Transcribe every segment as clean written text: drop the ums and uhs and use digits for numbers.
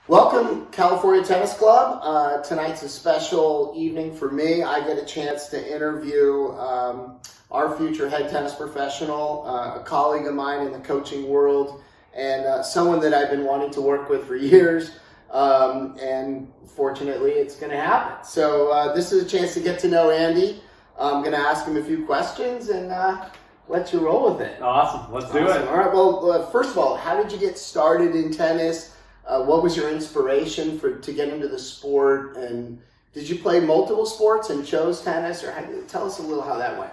Welcome, California Tennis Club. Tonight's a special evening for me. I get a chance to interview our future head tennis professional, a colleague of mine in the coaching world, and someone that I've been wanting to work with for years. And fortunately, it's going to happen. So this is a chance to get to know Andy. I'm going to ask him a few questions and let you roll with it. Awesome. Let's do it. All right. Well, first of all, how did you get started in tennis? What was your inspiration to get into the sport? And did you play multiple sports and chose tennis? Or tell us a little how that went.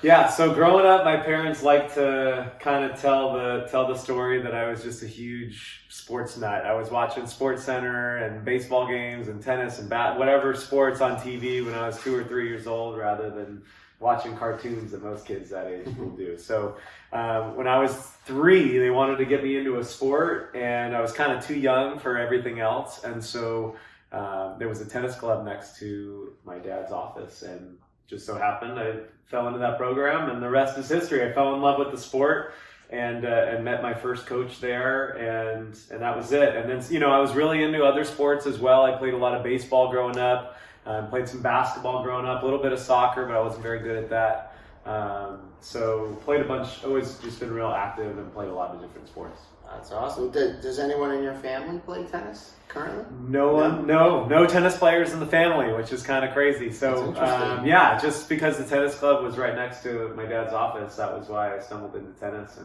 Yeah, so growing up, my parents liked to kind of tell the story that I was just a huge sports nut. I was watching Sports Center and baseball games and tennis and whatever sports on TV when I was 2 or 3 years old, rather than watching cartoons that most kids that age will do. So when I was 3, they wanted to get me into a sport, and I was kind of too young for everything else. And so there was a tennis club next to my dad's office, and just so happened I fell into that program, and the rest is history. I fell in love with the sport and met my first coach there, and that was it. And then, I was really into other sports as well. I played a lot of baseball growing up. Played some basketball growing up, a little bit of soccer, but I wasn't very good at that. So played a bunch, always just been real active and played a lot of different sports. That's awesome. Does anyone in your family play tennis currently? No tennis players in the family, which is kind of crazy. So yeah, just because the tennis club was right next to my dad's office, that was why I stumbled into tennis.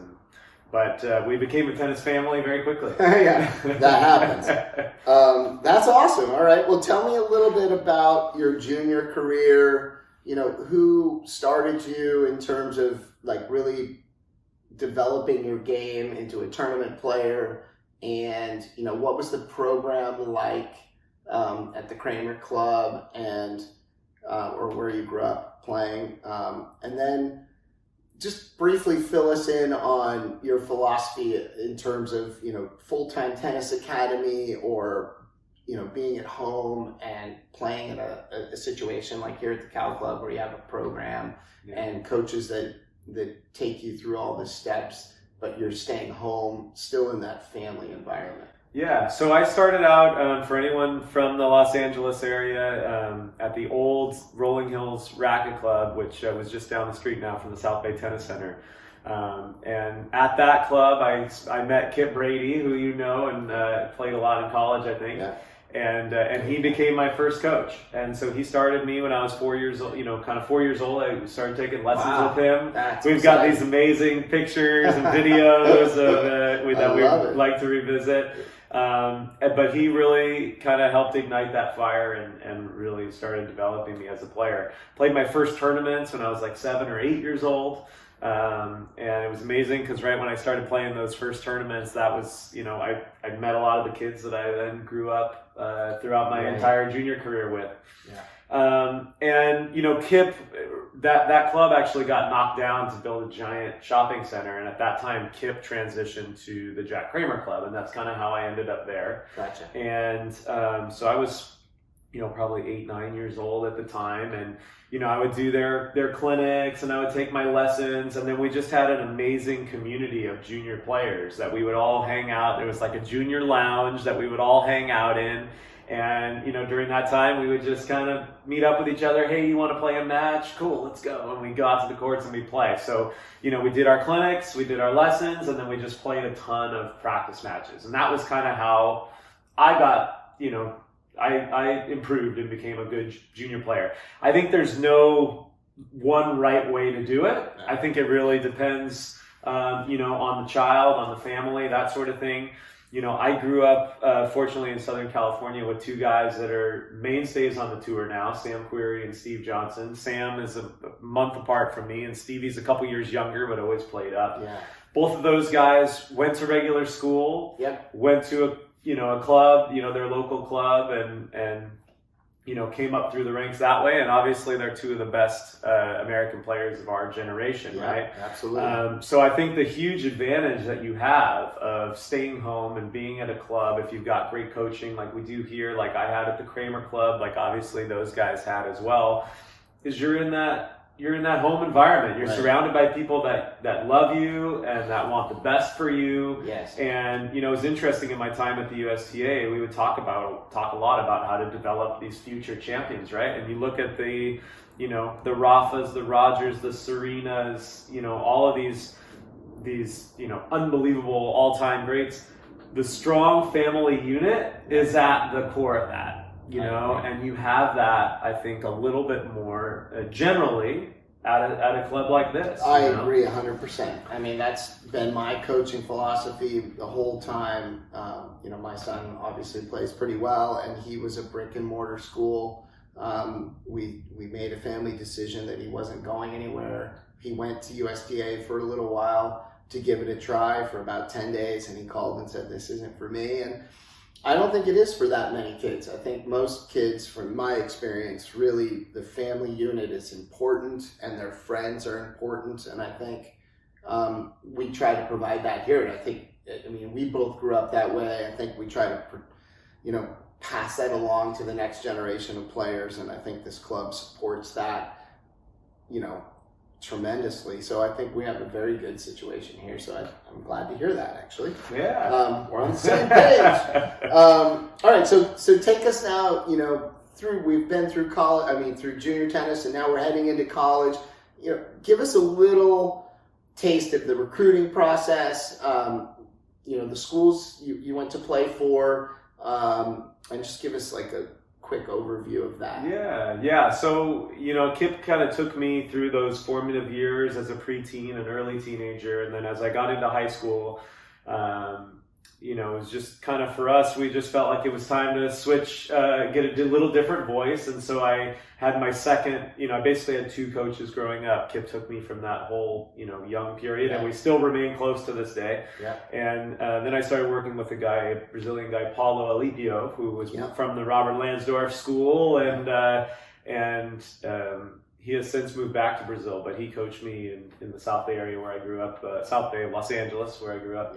But we became a tennis family very quickly. Yeah, that happens. That's awesome. All right. Well, tell me a little bit about your junior career. Who started you in terms of really developing your game into a tournament player, and what was the program like at the Kramer Club and or where you grew up playing, and then just briefly fill us in on your philosophy in terms of, full-time tennis academy or, being at home and playing in a situation like here at the Cal Club where you have a program and coaches that take you through all the steps, but you're staying home still in that family environment. Yeah, so I started out, for anyone from the Los Angeles area, at the old Rolling Hills Racket Club, which was just down the street now from the South Bay Tennis Center. And at that club, I met Kip Brady, who and played a lot in college, I think. Yeah. And he became my first coach. And so he started me when I was 4 years old, kind of 4 years old. I started taking lessons with him. We've got these amazing pictures and videos that we like to revisit. But he really kind of helped ignite that fire and really started developing me as a player. Played my first tournaments when I was like 7 or 8 years old. And it was amazing because right when I started playing those first tournaments, that was, I met a lot of the kids that I then grew up throughout my entire junior career with. Yeah. And Kip, that club actually got knocked down to build a giant shopping center, and at that time Kip transitioned to the Jack Kramer Club, and that's kind of how I ended up there. Gotcha. And so I was probably 8, 9 years old at the time, and I would do their clinics and I would take my lessons, and then we just had an amazing community of junior players that we would all hang out. There was like a junior lounge that we would all hang out in, and during that time we would just kind of meet up with each other. Hey, you want to play a match? Cool, let's go. And we go out to the courts and we play. So we did our clinics, we did our lessons, and then we just played a ton of practice matches, and that was kind of how I got I improved and became a good junior player. I think there's no one right way to do it. I think it really depends, on the child, on the family, that sort of thing. I grew up, fortunately, in Southern California with 2 guys that are mainstays on the tour now, Sam Query and Steve Johnson. Sam is a month apart from me, and Stevie's a couple years younger, but always played up. Yeah. Both of those guys went to regular school, went to a club, their local club, and came up through the ranks that way. And obviously they're 2 of the best American players of our generation, right? Absolutely. So I think the huge advantage that you have of staying home and being at a club, if you've got great coaching like we do here, like I had at the Kramer Club, like obviously those guys had as well, is you're in that you're in that home environment. You're Right. surrounded by people that love you and that want the best for you. Yes. And it was interesting in my time at the USTA, we would talk a lot about how to develop these future champions, right? And you look at the Rafas, the Rogers, the Serenas, all of these unbelievable all-time greats. The strong family unit is at the core of that. And you have that, I think, a little bit more generally at a club like this. I agree 100%. I mean, that's been my coaching philosophy the whole time. My son obviously plays pretty well, and he was a brick and mortar school. We made a family decision that he wasn't going anywhere. He went to USDA for a little while to give it a try for about 10 days, and he called and said, "This isn't for me." And I don't think it is for that many kids. I think most kids, from my experience, really the family unit is important and their friends are important. And I think we try to provide that here. And we both grew up that way. I think we try to, pass that along to the next generation of players. And I think this club supports that, tremendously. So I think we have a very good situation here. So I'm glad to hear that, actually. Yeah. We're on the same page. All right. So take us now, we've been through college, through junior tennis, and now we're heading into college. Give us a little taste of the recruiting process, the schools you went to play for, and just give us like a quick overview of that. Yeah. So, Kip kind of took me through those formative years as a preteen and early teenager. And then as I got into high school, it was just kind of for us, we just felt like it was time to switch, get a little different voice. And so I had my second, I basically had two coaches growing up. Kip took me from that whole, young period, and we still remain close to this day. Yeah. And then I started working with a Brazilian guy, Paulo Alipio, who was from the Robert Lansdorff School. And he has since moved back to Brazil, but he coached me in the South Bay area where I grew up, South Bay of Los Angeles, where I grew up.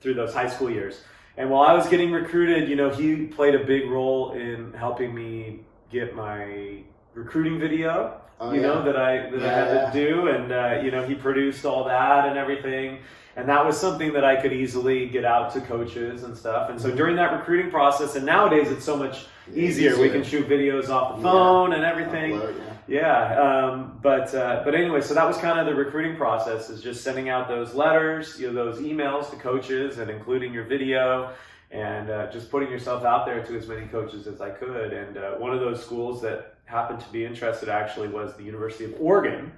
Through those high school years. And while I was getting recruited, he played a big role in helping me get my recruiting video, that I had to do. And, he produced all that and everything. And that was something that I could easily get out to coaches and stuff. And so during that recruiting process, and nowadays it's so much easier. We can shoot videos off the phone and everything. Upload, but anyway, so that was kind of the recruiting process, is just sending out those letters, those emails to coaches and including your video, and just putting yourself out there to as many coaches as I could. And one of those schools that happened to be interested actually was the University of Oregon.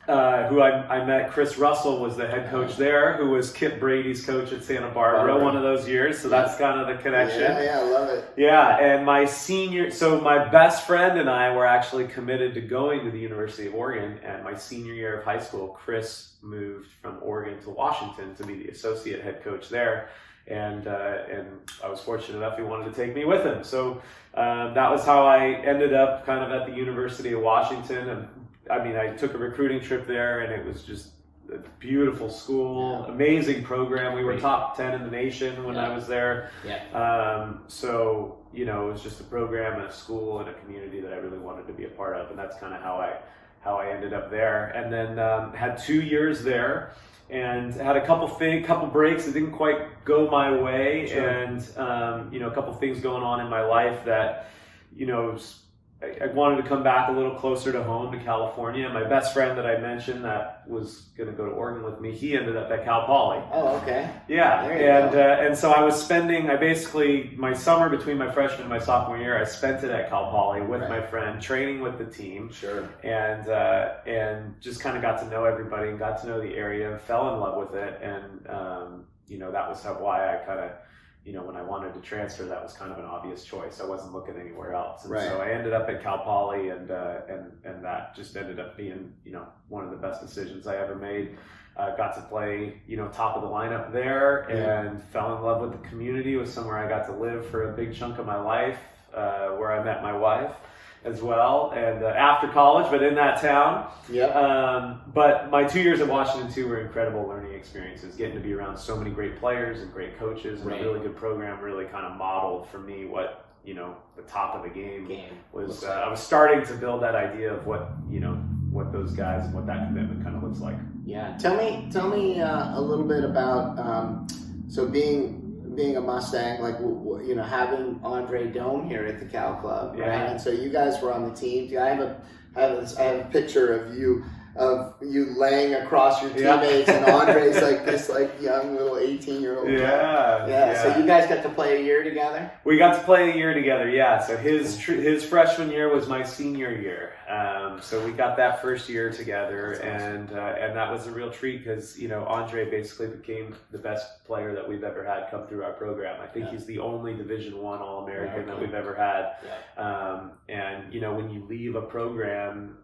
Who I met. Chris Russell was the head coach there, who was Kip Brady's coach at Santa Barbara one of those years. So that's kind of the connection. Yeah, I love it. Yeah, and my best friend and I were actually committed to going to the University of Oregon. And my senior year of high school, Chris moved from Oregon to Washington to be the associate head coach there. And I was fortunate enough he wanted to take me with him. So that was how I ended up kind of at the University of Washington. And I took a recruiting trip there, and it was just a beautiful school, amazing program. We were top 10 in the nation when I was there. So, it was just a program and a school and a community that I really wanted to be a part of. And that's kind of how I ended up there. And then had 2 years there, and had a couple breaks that didn't quite go my way. Sure. And, a couple things going on in my life that, I wanted to come back a little closer to home, to California. My best friend that I mentioned that was going to go to Oregon with me, he ended up at Cal Poly. Oh, okay. Yeah, and so I was spending, my summer between my freshman and my sophomore year, I spent it at Cal Poly with my friend, training with the team. Sure. And just kind of got to know everybody and got to know the area and fell in love with it. And, that was why I kind of, when I wanted to transfer, that was kind of an obvious choice. I wasn't looking anywhere else. And so I ended up at Cal Poly, and that just ended up being, one of the best decisions I ever made. Got to play, top of the lineup there, and fell in love with the community. It was somewhere I got to live for a big chunk of my life, where I met my wife as well, and after college, but in that town. But my 2 years at Washington too were incredible learning experiences. Getting to be around so many great players and great coaches, and a really good program really kind of modeled for me what the top of the game. Was I was starting to build that idea of what those guys and what that commitment kind of looks like. Yeah. Tell me a little bit about so being a Mustang, like having Andre Dome here at the Cal Club, right? And so you guys were on the team. I have a picture of you laying across your teammates, and Andre's like this young little 18-year-old. Yeah. So you guys got to play a year together? We got to play a year together, yeah. So his freshman year was my senior year. So we got that first year together, and that was a real treat because Andre basically became the best player that we've ever had come through our program. I think he's the only Division I All-American that we've ever had. And when you leave a program,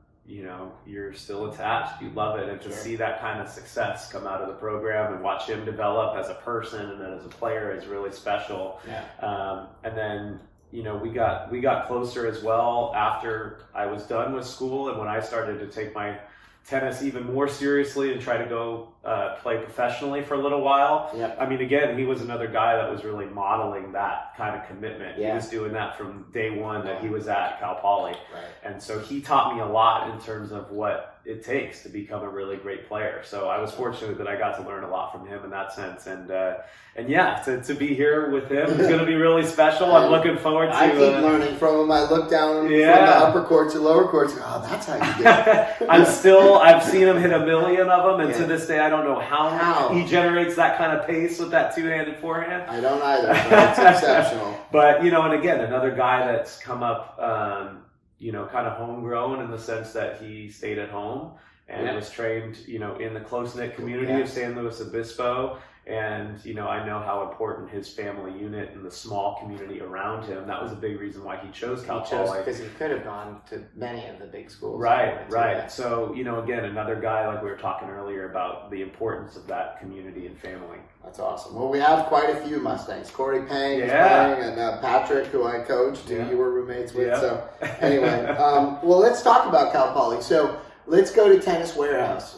you're still attached. You love it, and to see that kind of success come out of the program and watch him develop as a person and then as a player is really special. And then we got closer as well after I was done with school, and when I started to take my tennis even more seriously and try to go play professionally for a little while. I mean, again, he was another guy that was really modeling that kind of commitment. He was doing that from day one that he was at Cal Poly. And so he taught me a lot in terms of what it takes to become a really great player. So I was fortunate that I got to learn a lot from him in that sense. And to be here with him is going to be really special. I'm looking forward to. I keep learning from him. I look down from the upper courts to lower courts. Oh, that's how you get it. I've seen him hit a million of them, and to this day I don't know how he generates that kind of pace with that two-handed forehand. I don't either, but it's exceptional. But and again, another guy that's come up kind of homegrown in the sense that he stayed at home and was trained in the close-knit community of San Luis Obispo. And, I know how important his family unit and the small community around him, that was a big reason why he chose Cal Poly. Because he could have gone to many of the big schools. Right. So, again, another guy like we were talking earlier about the importance of that community and family. That's awesome. Well, we have quite a few Mustangs. Corey Pang is playing, and Patrick, who I coached, who you were roommates with. So, anyway, well, let's talk about Cal Poly. So, let's go to Tennis Warehouse.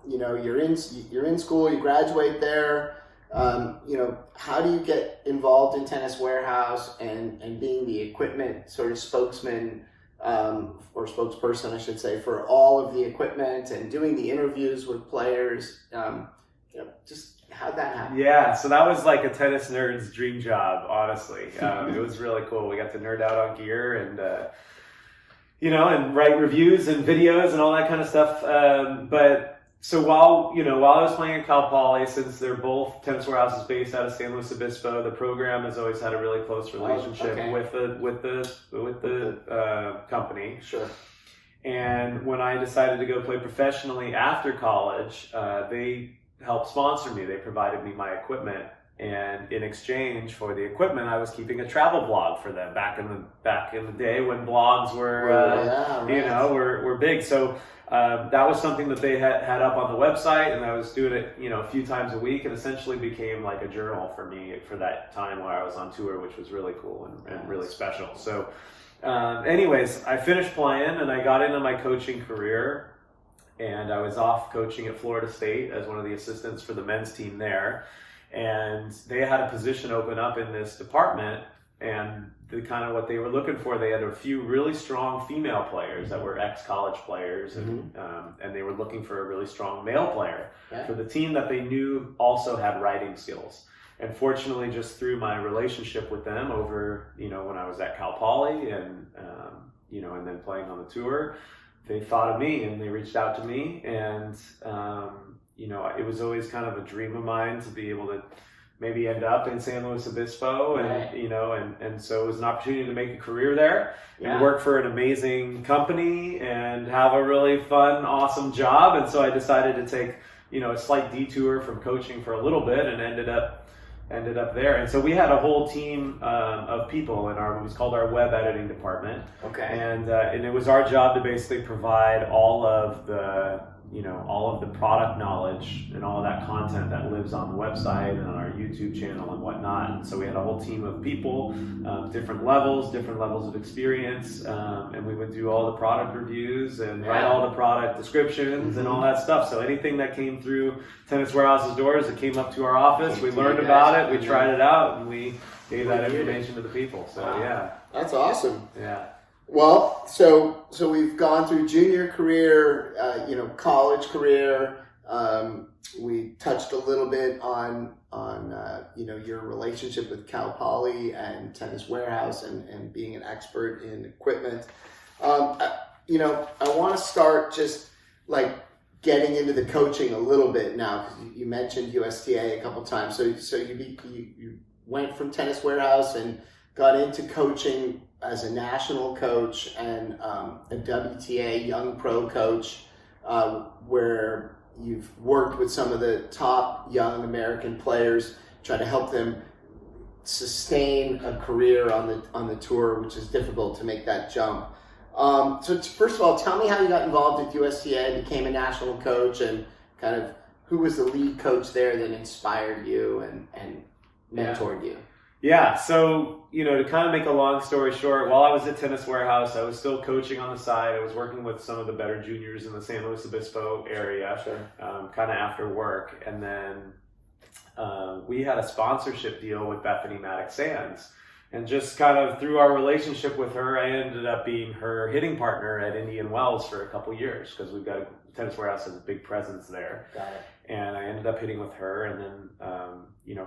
You're in school, you graduate there. How do you get involved in Tennis Warehouse and being the equipment sort of spokesman or spokesperson, I should say, for all of the equipment and doing the interviews with players? Just how'd that happen? Yeah, so that was like a tennis nerd's dream job, honestly. It was really cool. We got to nerd out on gear and and write reviews and videos and all that kind of stuff. But so while I was playing at Cal Poly, since they're both Tennis Warehouses based out of San Luis Obispo, the program has always had a really close relationship with the company. Sure. And when I decided to go play professionally after college, they helped sponsor me. They provided me my equipment. And in exchange for the equipment, I was keeping a travel blog for them back in the day when blogs were were big. So that was something that they had up on the website, and I was doing it a few times a week, and essentially became like a journal for me for that time where I was on tour, which was really cool and really special. So anyways, I finished playing and I got into my coaching career, and I was off coaching at Florida State as one of the assistants for the men's team there. And they had a position open up in this department, and the kind of what they were looking for, they had a few really strong female players that were ex-college players, and they were looking for a really strong male player for the team that they knew also had writing skills. And fortunately, just through my relationship with them over, when I was at Cal Poly and then playing on the tour, they thought of me and they reached out to me, and it was always kind of a dream of mine to be able to maybe end up in San Luis Obispo, and so it was an opportunity to make a career there and work for an amazing company and have a really fun, awesome job. And so I decided to take, a slight detour from coaching for a little bit, and ended up there. And so we had a whole team of people in it was called our web editing department. Okay. And it was our job to basically provide all of the all of the product knowledge and all of that content that lives on the website and on our YouTube channel and whatnot. And so we had a whole team of people, different levels of experience, and we would do all the product reviews and write all the product descriptions and all that stuff. So anything that came through Tennis Warehouse's doors that came up to our office, we learned about it, we tried it out, and we gave that information to the people. So yeah. That's awesome. Yeah. Well, so we've gone through junior career, college career. We touched a little bit on your relationship with Cal Poly and Tennis Warehouse and being an expert in equipment. I want to start just like getting into the coaching a little bit now, because you mentioned USTA a couple times. So you went from Tennis Warehouse and got into coaching as a national coach and a WTA young pro coach, where you've worked with some of the top young American players, try to help them sustain a career on the tour, which is difficult to make that jump. So first of all, tell me how you got involved at USTA, became a national coach, and kind of who was the lead coach there that inspired you and mentored you. Yeah, so, to kind of make a long story short, while I was at Tennis Warehouse, I was still coaching on the side. I was working with some of the better juniors in the San Luis Obispo area, kind of after work. And then we had a sponsorship deal with Bethany Maddox Sands. And just kind of through our relationship with her, I ended up being her hitting partner at Indian Wells for a couple years, because we've got Tennis Warehouse has a big presence there. Got it. And I ended up hitting with her, and then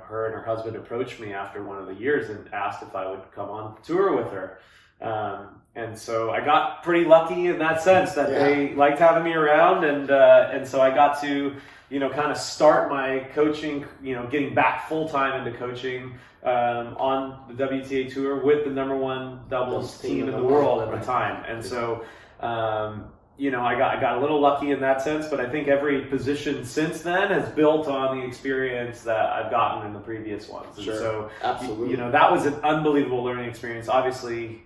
her and her husband approached me after one of the years and asked if I would come on tour with her. And so I got pretty lucky in that sense that they liked having me around, and so I got to kind of start my coaching, getting back full time into coaching on the WTA tour with the #1 doubles team in the world at the time. And so I got a little lucky in that sense, but I think every position since then has built on the experience that I've gotten in the previous ones. And so, absolutely. That was an unbelievable learning experience. Obviously,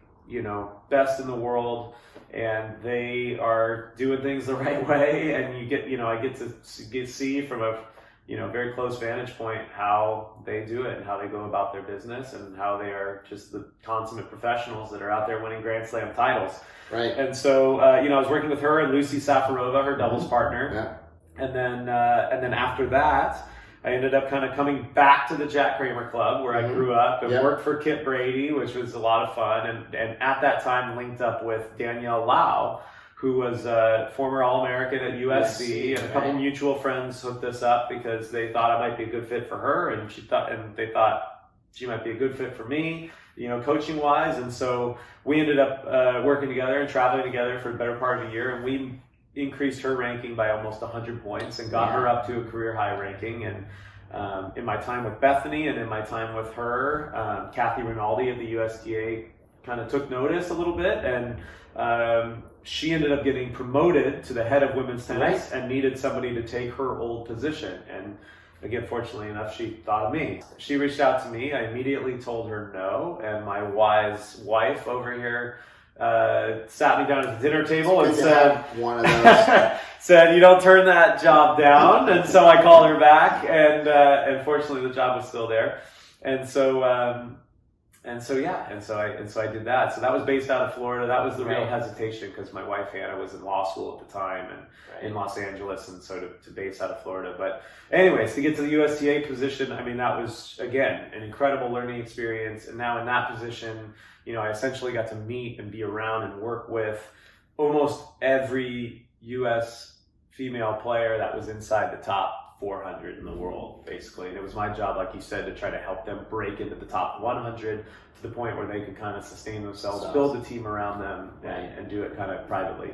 best in the world, and they are doing things the right way. And I get to see from a very close vantage point how they do it and how they go about their business and how they are just the consummate professionals that are out there winning Grand Slam titles. Right. And so, I was working with her and Lucy Safarova, her doubles partner. Yeah. And then after that, I ended up kind of coming back to the Jack Kramer Club where I grew up and worked for Kit Brady, which was a lot of fun. And at that time linked up with Danielle Lau, who was a former All-American at USC, and a couple mutual friends hooked us up because they thought I might be a good fit for her, and they thought she might be a good fit for me, coaching wise. And so we ended up working together and traveling together for the better part of a year, and we increased her ranking by almost 100 points and got her up to a career high ranking. And in my time with Bethany and in my time with her, Kathy Rinaldi of the USTA kind of took notice a little bit, and she ended up getting promoted to the head of women's tennis and needed somebody to take her old position. And again, fortunately enough, she thought of me. She reached out to me. I immediately told her no, and my wise wife over here sat me down at the dinner table and said, one of those. said, "You don't turn that job down." And so I called her back, and fortunately the job was still there. And so I did that. So that was based out of Florida. That was the real hesitation, because my wife Hannah was in law school at the time and in Los Angeles, and so to base out of Florida. But anyways, to get to the USTA position, I mean, that was again an incredible learning experience. And now in that position, I essentially got to meet and be around and work with almost every U.S. female player that was inside the top 400 in the world, basically. And it was my job, like you said, to try to help them break into the top 100 to the point where they could kind of sustain themselves, build a team around them, and do it kind of privately.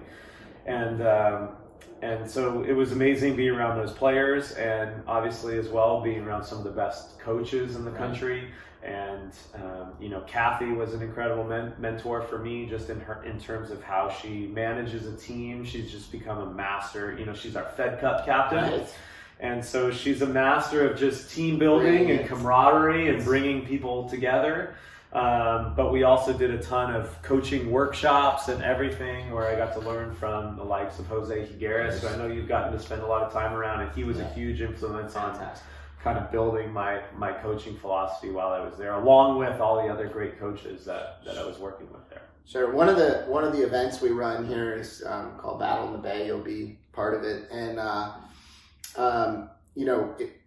And so it was amazing being around those players, and obviously as well being around some of the best coaches in the country. And Kathy was an incredible mentor for me, just in terms of how she manages a team. She's just become a master. She's our Fed Cup captain. Right. And so she's a master of just team building and camaraderie and bringing people together. But we also did a ton of coaching workshops and everything where I got to learn from the likes of Gerst, who I know you've gotten to spend a lot of time around, and he was a huge influence on kind of building my coaching philosophy while I was there, along with all the other great coaches that I was working with there. Sure. One of the events we run here is called Battle in the Bay. You'll be part of it, and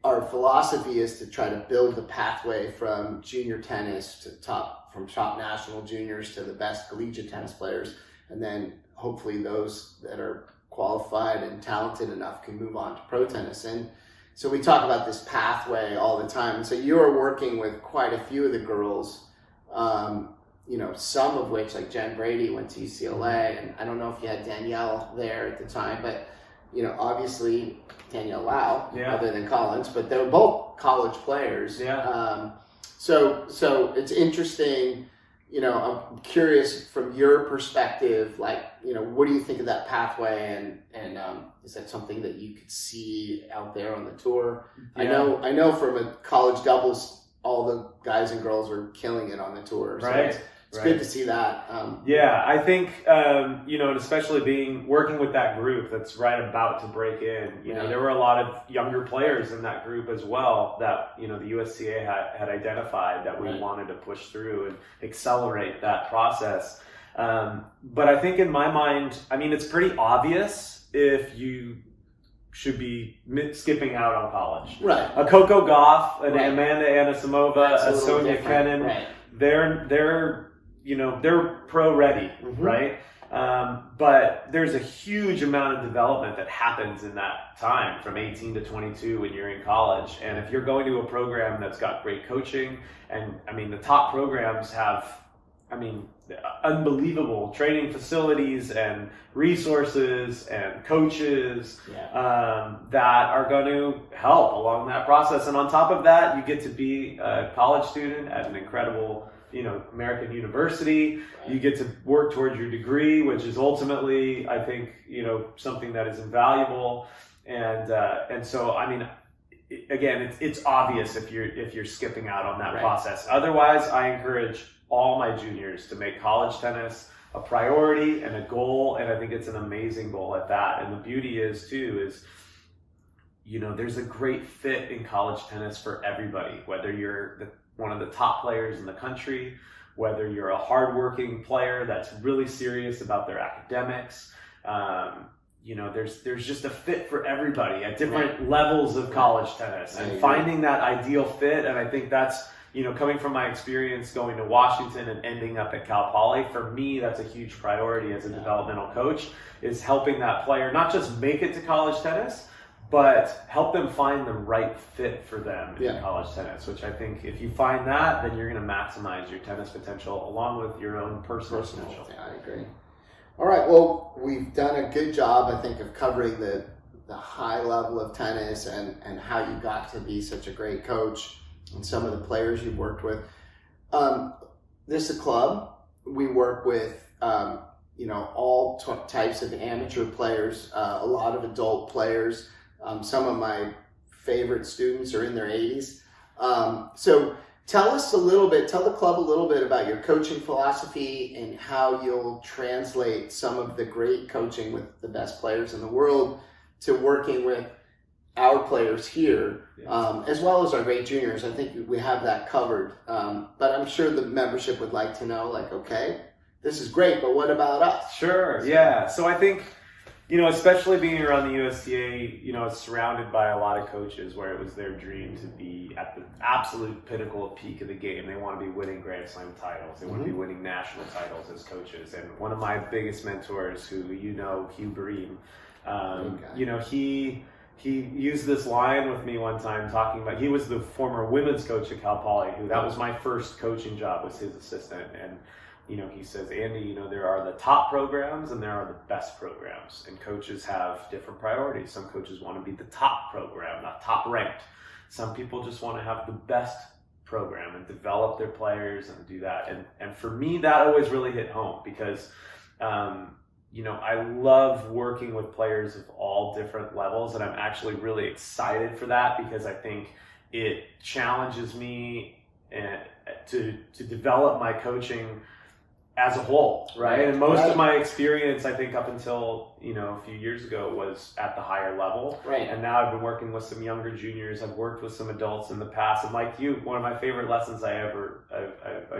our philosophy is to try to build the pathway from junior tennis to top national juniors to the best collegiate tennis players, and then hopefully those that are qualified and talented enough can move on to pro tennis. And so we talk about this pathway all the time. And so you're working with quite a few of the girls, some of which, like Jen Brady, went to UCLA, and I don't know if you had Danielle there at the time, but obviously Danielle Lau, other than Collins, but they were both college players. Yeah. So it's interesting. I'm curious from your perspective, what do you think of that pathway, and is that something that you could see out there on the tour? Yeah. I know from a college doubles, all the guys and girls are killing it on the tour. So right. It's good to see that. I think, and especially working with that group that's right about to break in, there were a lot of younger players in that group as well that, the USTA had identified that we wanted to push through and accelerate that process. But I think in my mind, it's pretty obvious if you should be skipping out on college. Right. A Coco Gauff, an Amanda Anisimova, a Sonia Kennan, they're pro ready, right? But there's a huge amount of development that happens in that time from 18 to 22 when you're in college. And if you're going to a program that's got great coaching, and the top programs have, unbelievable training facilities and resources and coaches that are going to help along that process. And on top of that, you get to be a college student at an incredible American university. You get to work towards your degree, which is ultimately, I think, something that is invaluable. And so, again, it's obvious if you're skipping out on that process. Otherwise, I encourage all my juniors to make college tennis a priority and a goal, and I think it's an amazing goal at that. And the beauty is there's a great fit in college tennis for everybody, whether you're one of the top players in the country, whether you're a hardworking player that's really serious about their academics. There's just a fit for everybody at different levels of college tennis, and finding that ideal fit. And I think that's, coming from my experience going to Washington and ending up at Cal Poly, for me, that's a huge priority as a developmental coach, is helping that player not just make it to college tennis, but help them find the right fit for them in college tennis, which I think if you find that, then you're going to maximize your tennis potential along with your own personal potential. Yeah, I agree. All right, well, we've done a good job, I think, of covering the high level of tennis and how you got to be such a great coach and some of the players you've worked with. This is a club. We work with all types of amateur players, a lot of adult players. Some of my favorite students are in their 80s. So tell the club a little bit about your coaching philosophy and how you'll translate some of the great coaching with the best players in the world to working with our players here, as well as our great juniors. I think we have that covered. But I'm sure the membership would like to know, okay, this is great, but what about us? Sure, yeah. So I think, especially being around the USTA, it's surrounded by a lot of coaches where it was their dream to be at the absolute pinnacle peak of the game. They want to be winning Grand Slam titles. They want to be winning national titles as coaches. And one of my biggest mentors, who Hugh Bream, he used this line with me one time talking about, he was the former women's coach at Cal Poly, that was my first coaching job, was his assistant. And he says, Andy, there are the top programs and there are the best programs, and coaches have different priorities. Some coaches want to be the top program, not top ranked. Some people just want to have the best program and develop their players and do that. And for me, that always really hit home because, I love working with players of all different levels, and I'm actually really excited for that because I think it challenges me to develop my coaching as a whole, right? And most of my experience, I think, up until a few years ago, was at the higher level. Right. And now I've been working with some younger juniors. I've worked with some adults in the past, and like you, one of my favorite lessons I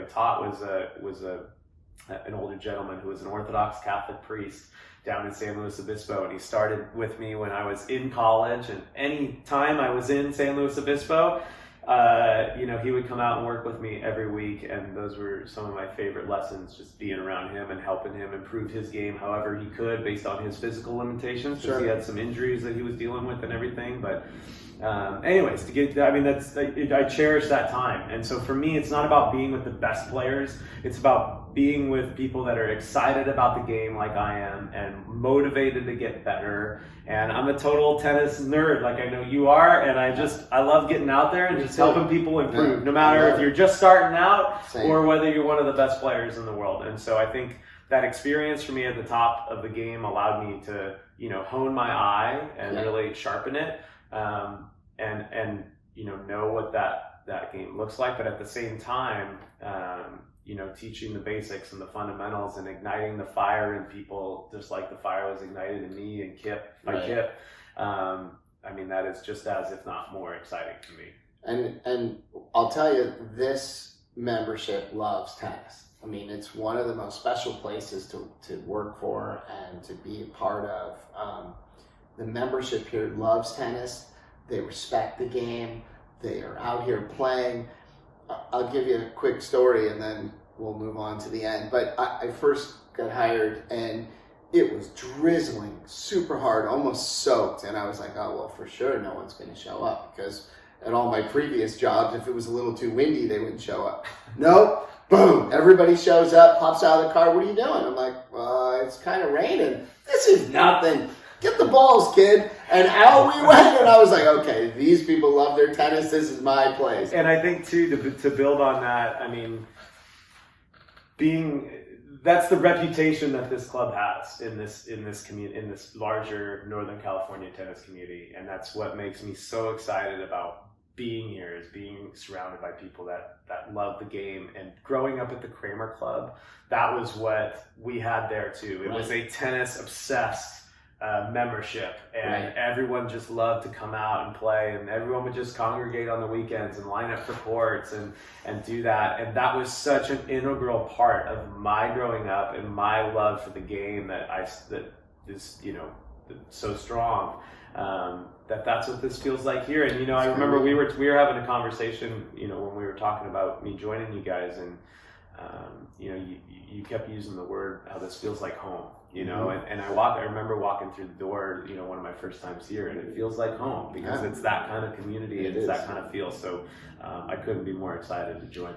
taught was an older gentleman who was an Orthodox Catholic priest down in San Luis Obispo, and he started with me when I was in college, and any time I was in San Luis Obispo, he would come out and work with me every week, and those were some of my favorite lessons, just being around him and helping him improve his game however he could based on his physical limitations, because he had some injuries that he was dealing with and everything. But anyways, I cherish that time. And so for me, it's not about being with the best players, it's about being with people that are excited about the game like I am and motivated to get better. And I'm a total tennis nerd, like I know you are, and I love getting out there and just helping people improve, no matter if you're just starting out or whether you're one of the best players in the world. And so I think that experience for me at the top of the game allowed me to, hone my eye and really sharpen it, and know what that game looks like. But at the same time, teaching the basics and the fundamentals and igniting the fire in people, just like the fire was ignited in me and Kip. That is just as, if not more, exciting to me. And I'll tell you, this membership loves tennis. It's one of the most special places to work for and to be a part of. The membership here loves tennis. They respect the game. They are out here playing. I'll give you a quick story and then we'll move on to the end. But I first got hired and it was drizzling super hard, almost soaked. And I was like, oh, well, for sure no one's going to show up, because at all my previous jobs, if it was a little too windy, they wouldn't show up. Nope. Boom. Everybody shows up, pops out of the car. What are you doing? I'm like, it's kind of raining. This is nothing. Get the balls, kid. And out we went, and I was like, okay, these people love their tennis. This is my place. And I think, too, to build on that, that's the reputation that this club has in this community, in this larger Northern California tennis community. And that's what makes me so excited about being here, is being surrounded by people that love the game. And growing up at the Kramer Club, that was what we had there, too. It was a tennis-obsessed membership, and everyone just loved to come out and play, and everyone would just congregate on the weekends and line up for courts and do that. And that was such an integral part of my growing up and my love for the game that is so strong, that's what this feels like here. And I remember we were having a conversation when we were talking about me joining you guys, and you kept using the word how this feels like home. And I remember walking through the door, one of my first times here, and it feels like home, because it's that kind of community, it's that kind of feel. So I couldn't be more excited to join.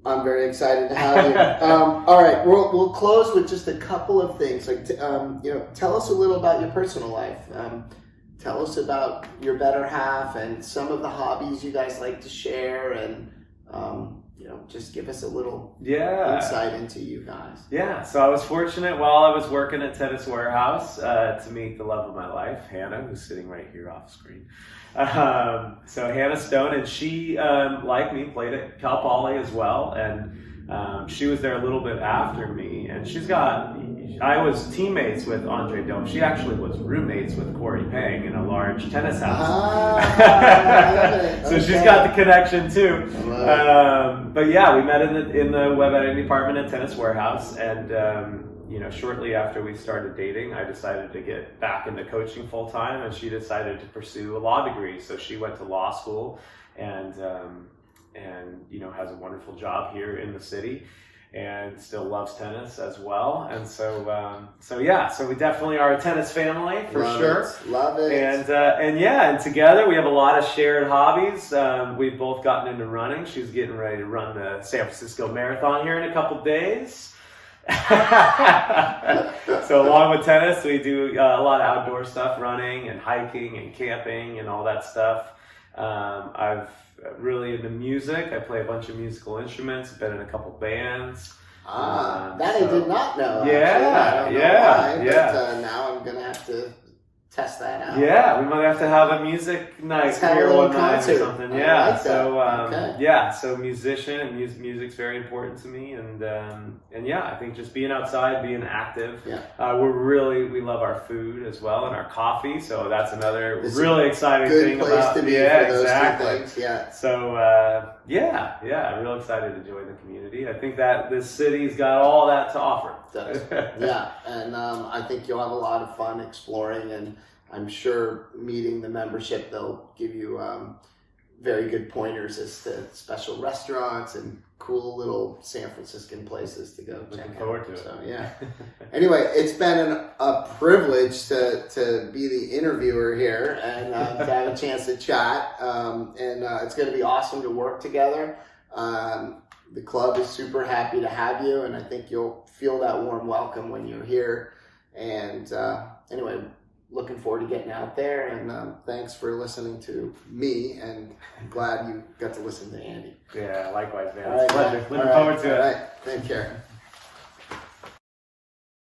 I'm very excited to have you. All right, we'll close with just a couple of things. Like, tell us a little about your personal life. Tell us about your better half and some of the hobbies you guys like to share, and just give us a little insight into you guys. Yeah, so I was fortunate while I was working at Tennis Warehouse to meet the love of my life, Hannah, who's sitting right here off screen. So Hannah Stone, and she, like me, played at Cal Poly as well, and she was there a little bit after me, and I was teammates with Andre Dome. She actually was roommates with Corey Pang in a large tennis house. So she's got the connection too. But yeah, we met in the web editing department at Tennis Warehouse, and shortly after we started dating, I decided to get back into coaching full time, and she decided to pursue a law degree. So she went to law school, and has a wonderful job here in the city, and still loves tennis as well. And so we definitely are a tennis family for sure. Love it. And together we have a lot of shared hobbies. We've both gotten into running. She's getting ready to run the San Francisco Marathon here in a couple days. So along with tennis, we do a lot of outdoor stuff, running and hiking and camping and all that stuff. I've really into music. I play a bunch of musical instruments. I've been in a couple bands. I did not know. Yeah, I don't know why, but now I'm gonna have to test that out. Yeah, we might have to have a music night Let's have a here little one night concert. or something. I Yeah. like that. So Okay. yeah, so musician and music's very important to me, and yeah, I think just being outside, being active. Yeah. We love our food as well and our coffee. So that's another It's really exciting Good thing place about to be yeah, for those exactly. two things. Yeah. So yeah, I'm real excited to join the community. I think that this city's got all that to offer. Does. Yeah, and I think you'll have a lot of fun exploring, and I'm sure meeting the membership, they'll give you very good pointers as to special restaurants and cool little San Franciscan places to go check Looking out. forward to it. So yeah. Anyway, it's been a privilege to be the interviewer here and to have a chance to chat. And it's going to be awesome to work together. The club is super happy to have you, and I think you'll feel that warm welcome when you're here. And anyway, looking forward to getting out there, and thanks for listening to me, and I'm glad you got to listen to Andy. Yeah, likewise, man. All right, It's a pleasure. man. Looking All right. forward to it. All right, take care.